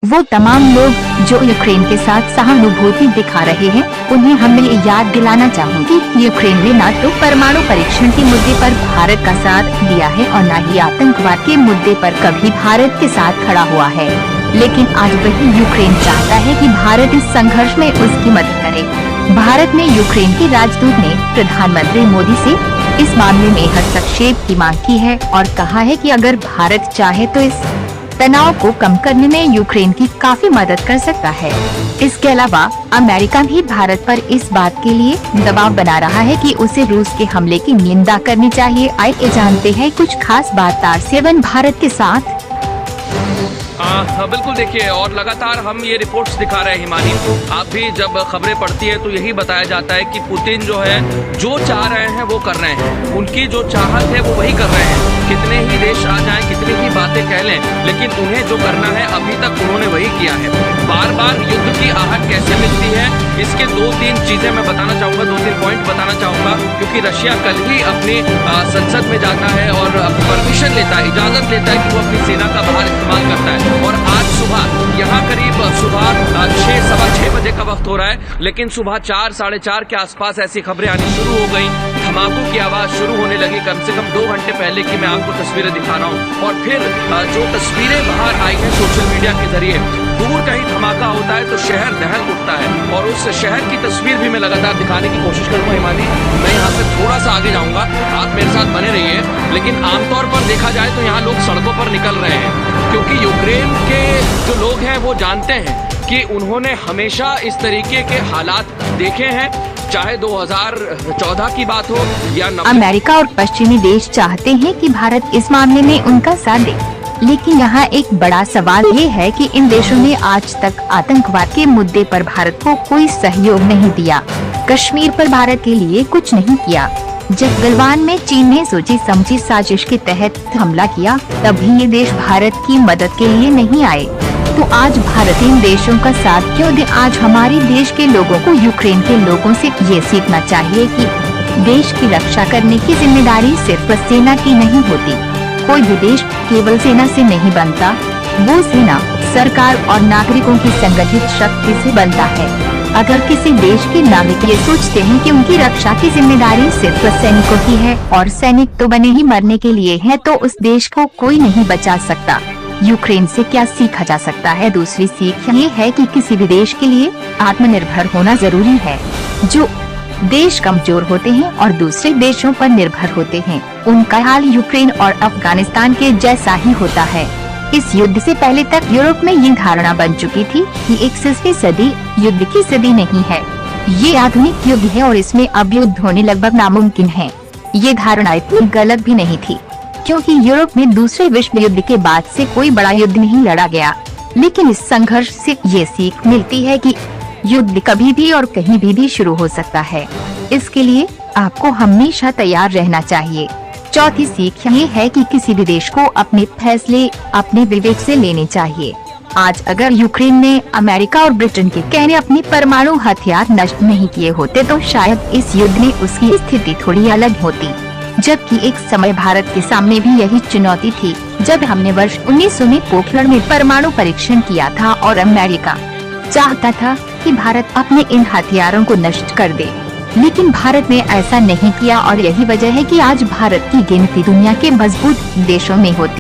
वो तमाम लोग जो यूक्रेन के साथ सहानुभूति दिखा रहे हैं, उन्हें हम याद दिलाना चाहूंगी कि यूक्रेन ने न तो परमाणु परीक्षण के मुद्दे पर भारत का साथ दिया है और न ही आतंकवाद के मुद्दे पर कभी भारत के साथ खड़ा हुआ है। लेकिन आज वही यूक्रेन चाहता है कि भारत इस संघर्ष में उसकी मदद करे। भारत में यूक्रेन के राजदूत ने प्रधानमंत्री मोदी से इस मामले में हस्तक्षेप की मांग की है और कहा है कि अगर भारत चाहे तो इस तनाव को कम करने में यूक्रेन की काफी मदद कर सकता है। इसके अलावा अमेरिका भी भारत पर इस बात के लिए दबाव बना रहा है कि उसे रूस के हमले की निंदा करनी चाहिए। आइए जानते हैं कुछ खास बात तार-7 भारत के साथ। बिल्कुल देखिए, और लगातार हम ये रिपोर्ट्स दिखा रहे हैं हिमानी, आप भी जब खबरें पढ़ती है तो यही बताया जाता है कि पुतिन जो है जो चाह रहे हैं वो कर रहे हैं, उनकी जो चाहत है वो वही कर रहे हैं। कितने ही देश आ जाएं, कितनी ही बातें कह लें, लेकिन उन्हें जो करना है अभी तक उन्होंने वही किया है। बार बार युद्ध की आहट कैसे मिलती है, इसके 2-3 चीजें मैं बताना चाहूंगा, 2-3 पॉइंट बताना चाहूंगा, क्योंकि रशिया कल ही अपनी संसद में जाता है और परमिशन लेता है, इजाजत लेता है कि वो अपनी सेना का बाहर इस्तेमाल करता है। और आज सुबह यहाँ करीब सुबह 6-6:15 बजे का वक्त हो रहा है, लेकिन सुबह 4-4:30 के आसपास ऐसी खबरें आनी शुरू हो गई, धमाकों की आवाज शुरू होने लगी कम से कम 2 घंटे पहले की मैं आपको तस्वीरें दिखा रहा हूँ। और फिर जो तस्वीरें बाहर आई हैं सोशल मीडिया के जरिए, दूर कहीं धमाका होता है तो शहर दहल उठता है, और उस शहर की तस्वीर भी मैं लगातार दिखाने की कोशिश करूंगा हिमानी। मैं यहाँ से थोड़ा सा आगे जाऊंगा, आप मेरे साथ बने रहिए। लेकिन आमतौर पर देखा जाए तो यहाँ लोग सड़कों पर निकल रहे हैं, क्योंकि यूक्रेन के जो लोग हैं वो जानते हैं कि उन्होंने हमेशा इस तरीके के हालात देखे हैं, चाहे 2014 की बात हो या अमेरिका और पश्चिमी देश चाहते हैं कि भारत इस मामले में उनका साथ दे। लेकिन यहाँ एक बड़ा सवाल ये है कि इन देशों ने आज तक आतंकवाद के मुद्दे पर भारत को कोई सहयोग नहीं दिया। कश्मीर पर भारत के लिए कुछ नहीं किया। जब गलवान में चीन ने सोची समझी साजिश के तहत हमला किया, तभी ये देश भारत की मदद के लिए नहीं आए। तो आज भारत इन देशों का साथ क्यों दे? आज हमारे देश के लोगों को यूक्रेन के लोगों से ये सीखना चाहिए कि देश की रक्षा करने की जिम्मेदारी सिर्फ सेना की नहीं होती। कोई भी देश केवल सेना से नहीं बनता, वो सेना, सरकार और नागरिकों की संगठित शक्ति से बनता है। अगर किसी देश के नागरिक ये सोचते हैं कि उनकी रक्षा की जिम्मेदारी सिर्फ सैनिकों की है और सैनिक तो बने ही मरने के लिए हैं, तो उस देश को कोई नहीं बचा सकता। यूक्रेन से क्या सीखा जा सकता है? दूसरी सीख ये है कि किसी भी देश के लिए आत्मनिर्भर होना जरूरी है। जो देश कमजोर होते हैं और दूसरे देशों पर निर्भर होते हैं, उनका हाल यूक्रेन और अफगानिस्तान के जैसा ही होता है। इस युद्ध से पहले तक यूरोप में ये धारणा बन चुकी थी कि 21वीं सदी युद्ध की सदी नहीं है, ये आधुनिक युग है और इसमें अब युद्ध होने लगभग नामुमकिन है। ये धारणा इतनी गलत भी नहीं थी, क्योंकि यूरोप में दूसरे विश्व युद्ध के बाद से कोई बड़ा युद्ध नहीं लड़ा गया। लेकिन इस संघर्ष से ये सीख मिलती है कि युद्ध कभी भी और कहीं भी शुरू हो सकता है। इसके लिए आपको हमेशा तैयार रहना चाहिए। चौथी सीख ये है कि किसी भी देश को अपने फैसले अपने विवेक से लेने चाहिए। आज अगर यूक्रेन ने अमेरिका और ब्रिटेन के कहने अपने परमाणु हथियार नष्ट नहीं किए होते, तो शायद इस युद्ध में उसकी स्थिति थोड़ी अलग होती। जबकि एक समय भारत के सामने भी यही चुनौती थी, जब हमने वर्ष 1900 में पोखरण में परमाणु परीक्षण किया था और अमेरिका चाहता था कि भारत अपने इन हथियारों को नष्ट कर दे। लेकिन भारत ने ऐसा नहीं किया और यही वजह है कि आज भारत की गिनती दुनिया के मजबूत देशों में होती